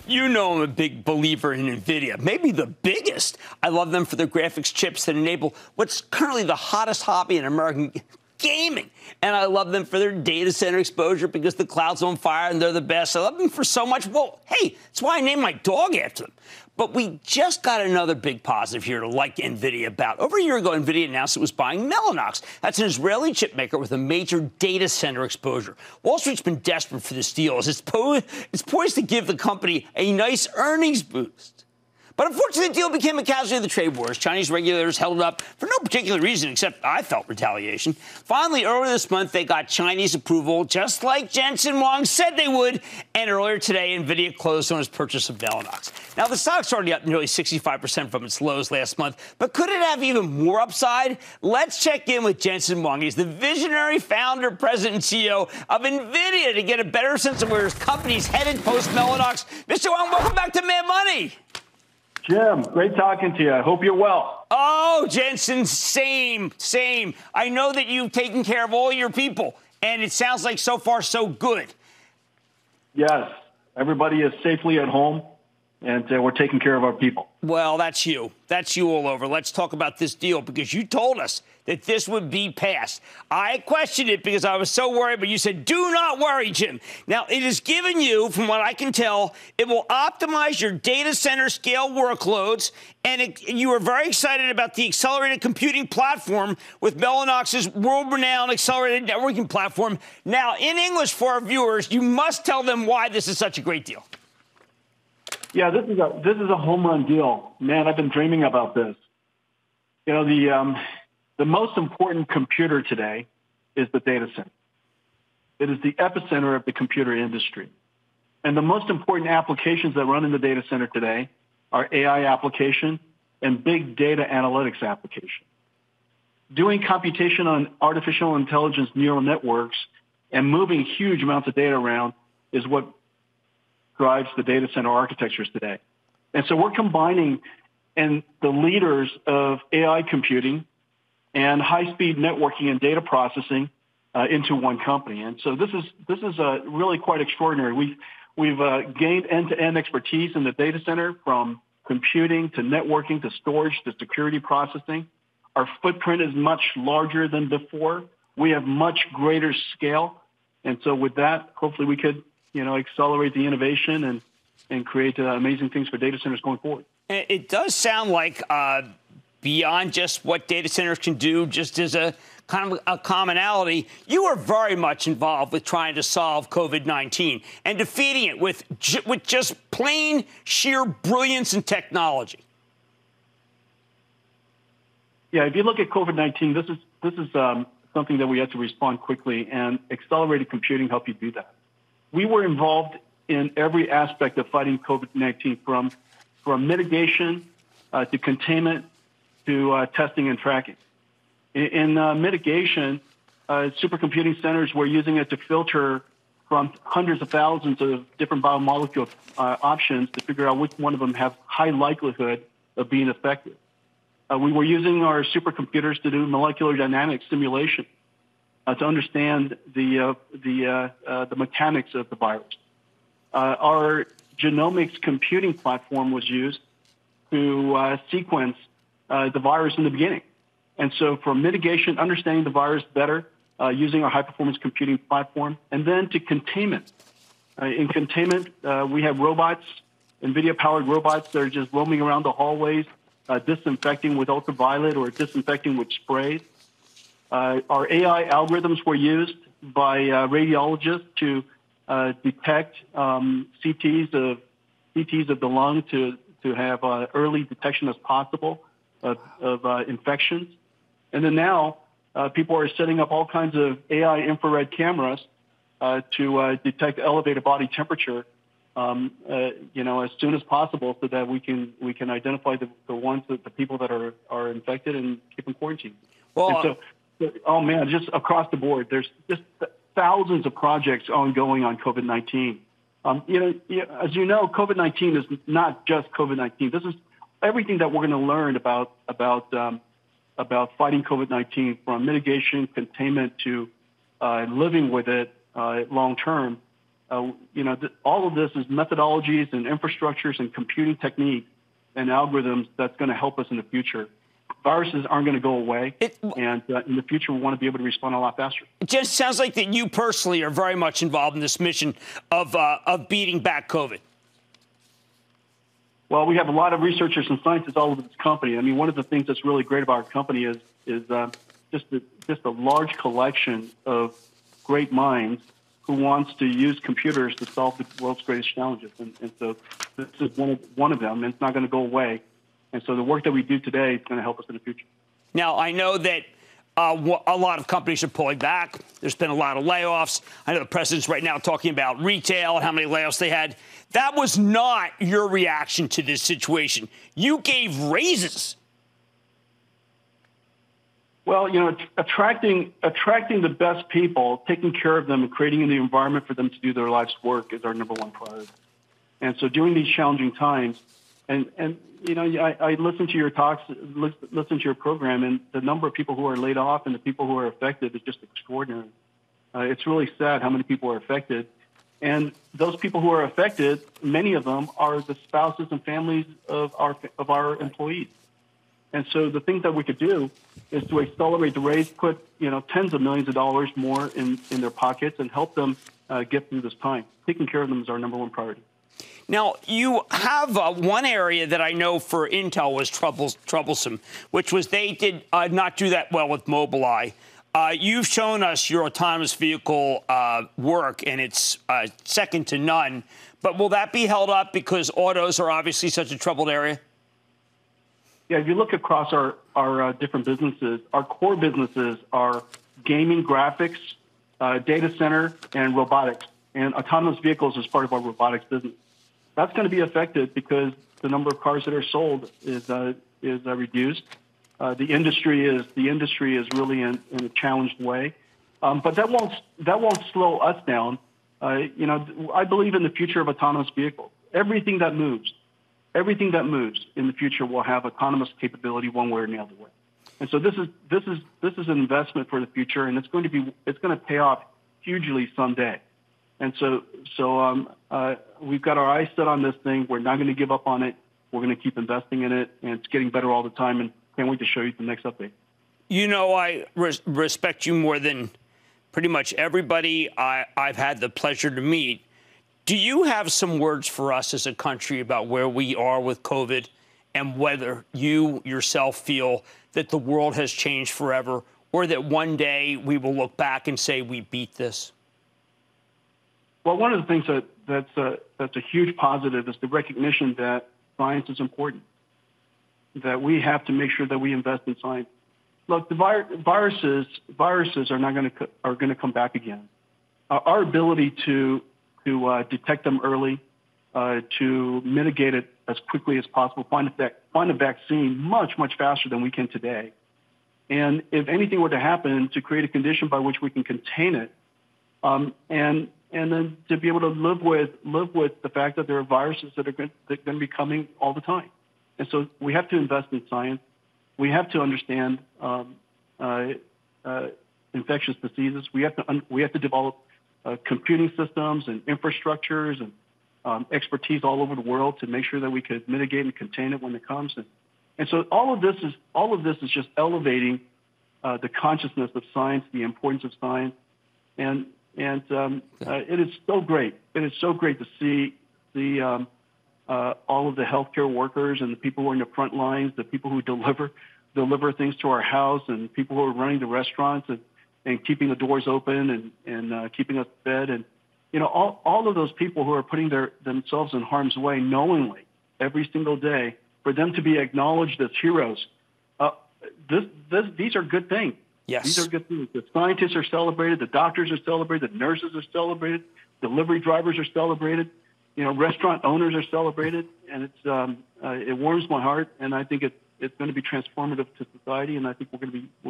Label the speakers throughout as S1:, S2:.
S1: You know I'm a big believer in Nvidia, maybe the biggest. I love them for their graphics chips that enable what's currently the hottest hobby in American gaming. And I love them for their data center exposure because the cloud's on fire and they're the best. I love them for so much. Well, hey, that's why I named my dog after them. But we just got another big positive here to like Nvidia about. Over a year ago, Nvidia announced it was buying Mellanox. That's an Israeli chip maker with a major data center exposure. Wall Street's been desperate for this deal as it's poised to give the company a nice earnings boost. But unfortunately, the deal became a casualty of the trade wars. Chinese regulators held it up for no particular reason, except I felt retaliation. Finally, earlier this month, they got Chinese approval, just like Jensen Huang said they would. And earlier today, Nvidia closed on its purchase of Mellanox. Now, the stock's already up nearly 65% from its lows last month. But could it have even more upside? Let's check in with Jensen Huang. He's the visionary founder, president, and CEO of Nvidia to get a better sense of where his company's headed post-Mellanox. Mr. Huang, welcome back to Mad Money.
S2: Jim, great talking to you. I hope you're well.
S1: Oh, Jensen, same. I know that you've taken care of all your people, and it sounds like so far so good.
S2: Yes, everybody is safely at home, and we're taking care of our people.
S1: Well, that's you. That's you all over. Let's talk about this deal because you told us that this would be passed. I questioned it because I was so worried, but you said, do not worry, Jim. Now, it has given you, from what I can tell, it will optimize your data center scale workloads, and you are very excited about the accelerated computing platform with Mellanox's world-renowned accelerated networking platform. Now, in English for our viewers, you must tell them why this is such a great deal.
S2: Yeah, this is a home run deal. Man, I've been dreaming about this. You know, the most important computer today is the data center. It is the epicenter of the computer industry. And the most important applications that run in the data center today are AI application and big data analytics application. Doing computation on artificial intelligence neural networks and moving huge amounts of data around is what drives the data center architectures today. And so we're combining and the leaders of AI computing and high-speed networking and data processing into one company. And so this is really quite extraordinary. We've gained end-to-end expertise in the data center, from computing to networking to storage to security processing. Our footprint is much larger than before. We have much greater scale. And so with that, hopefully we could accelerate the innovation and create amazing things for data centers going forward.
S1: It does sound like beyond just what data centers can do, just as a kind of a commonality, you are very much involved with trying to solve COVID-19 and defeating it with just plain sheer brilliance and technology.
S2: Yeah, if you look at COVID-19, this is something that we had to respond quickly, and accelerated computing helped you do that. We were involved in every aspect of fighting COVID-19, from mitigation to containment to testing and tracking. In mitigation, supercomputing centers were using it to filter from hundreds of thousands of different biomolecule options to figure out which one of them have high likelihood of being effective. We were using our supercomputers to do molecular dynamics simulation to understand the mechanics of the virus. Our genomics computing platform was used to sequence the virus in the beginning. And so for mitigation, understanding the virus better, using our high-performance computing platform, and then to containment. In containment, we have robots, NVIDIA-powered robots that are just roaming around the hallways, disinfecting with ultraviolet or disinfecting with sprays. Our AI algorithms were used by radiologists to detect CTs of the lung to have early detection as possible of infections. And then now people are setting up all kinds of AI infrared cameras to detect elevated body temperature, as soon as possible, so that we can identify the people that are infected and keep them quarantined. Well, oh man, just across the board, there's just thousands of projects ongoing on COVID-19. As you know, COVID-19 is not just COVID-19. This is everything that we're going to learn about fighting COVID-19, from mitigation, containment to living with it long term. all of this is methodologies and infrastructures and computing techniques and algorithms that's going to help us in the future. Viruses aren't going to go away, and in the future, we want to be able to respond a lot faster.
S1: It just sounds like that you personally are very much involved in this mission of beating back COVID.
S2: Well, we have a lot of researchers and scientists all over this company. I mean, one of the things that's really great about our company is just a large collection of great minds who wants to use computers to solve the world's greatest challenges. And so this is one of them, and it's not going to go away. And so the work that we do today is going to help us in the future.
S1: Now, I know that a lot of companies are pulling back. There's been a lot of layoffs. I know the president's right now talking about retail and how many layoffs they had. That was not your reaction to this situation. You gave raises.
S2: Well, attracting the best people, taking care of them, and creating the environment for them to do their life's work is our number one priority. And so during these challenging times, and I listen to your talks, listen to your program, and the number of people who are laid off and the people who are affected is just extraordinary. It's really sad how many people are affected. And those people who are affected, many of them are the spouses and families of our employees. And so the thing that we could do is to accelerate the raise, put tens of millions of dollars more in their pockets, and help them get through this time. Taking care of them is our number one priority.
S1: Now, you have one area that I know for Intel was troublesome, which was they did not do that well with Mobileye. You've shown us your autonomous vehicle work, and it's second to none. But will that be held up because autos are obviously such a troubled area?
S2: Yeah, if you look across our different businesses, our core businesses are gaming, graphics, data center, and robotics. And autonomous vehicles is part of our robotics business. That's going to be affected because the number of cars that are sold is reduced. The industry is really in a challenged way, but that won't slow us down. I believe in the future of autonomous vehicles. Everything that moves in the future will have autonomous capability one way or the other way. And so this is an investment for the future, and it's going to pay off hugely someday. And so we've got our eyes set on this thing. We're not going to give up on it. We're going to keep investing in it, and it's getting better all the time. And can't wait to show you the next update. I
S1: respect you more than pretty much everybody I've had the pleasure to meet. Do you have some words for us as a country about where we are with COVID and whether you yourself feel that the world has changed forever or that one day we will look back and say we beat this?
S2: Well, one of the things that's a huge positive is the recognition that science is important, that we have to make sure that we invest in science. Look, the viruses are going to come back again. Our ability to detect them early, to mitigate it as quickly as possible, find a vaccine much faster than we can today, and if anything were to happen, to create a condition by which we can contain it, and then to be able to live with the fact that there are viruses that are going to be coming all the time. And so we have to invest in science. We have to understand infectious diseases. We have to develop computing systems and infrastructures and expertise all over the world to make sure that we could mitigate and contain it when it comes. And so all of this is just elevating the consciousness of science, the importance of science, and it is so great. It is so great to see all of the healthcare workers and the people who are in the front lines, the people who deliver things to our house, and people who are running the restaurants and keeping the doors open and keeping us fed, and all of those people who are putting themselves in harm's way knowingly every single day, for them to be acknowledged as heroes. These are good things.
S1: Yes.
S2: These are good things. The scientists are celebrated, the doctors are celebrated, the nurses are celebrated, delivery drivers are celebrated, restaurant owners are celebrated, and it warms my heart, and I think it's going to be transformative to society, and I think we're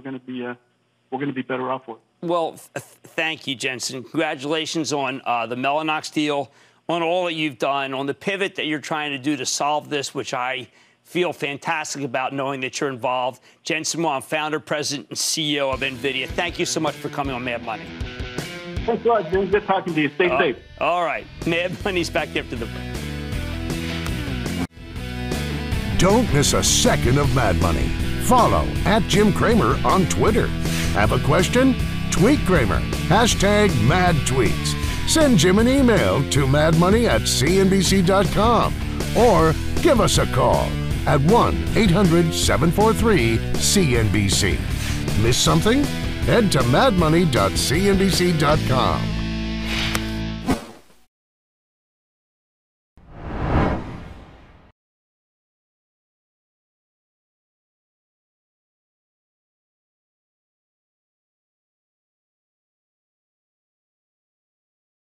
S2: going to be better off for it.
S1: Well, thank you, Jensen. Congratulations on the Mellanox deal, on all that you've done, on the pivot that you're trying to do to solve this, which I feel fantastic about knowing that you're involved. Jensen Huang, founder, president, and CEO of Nvidia. Thank you so much for coming on Mad Money.
S2: Thanks a lot, Jim. Good talking to you. Stay safe.
S1: All right. Mad Money's back after the break.
S3: Don't miss a second of Mad Money. Follow @JimCramer on Twitter. Have a question? Tweet Kramer. #MadTweets. Send Jim an email to madmoney@cnbc.com or give us a call at 1-800-743-CNBC. Miss something? Head to madmoney.cnbc.com.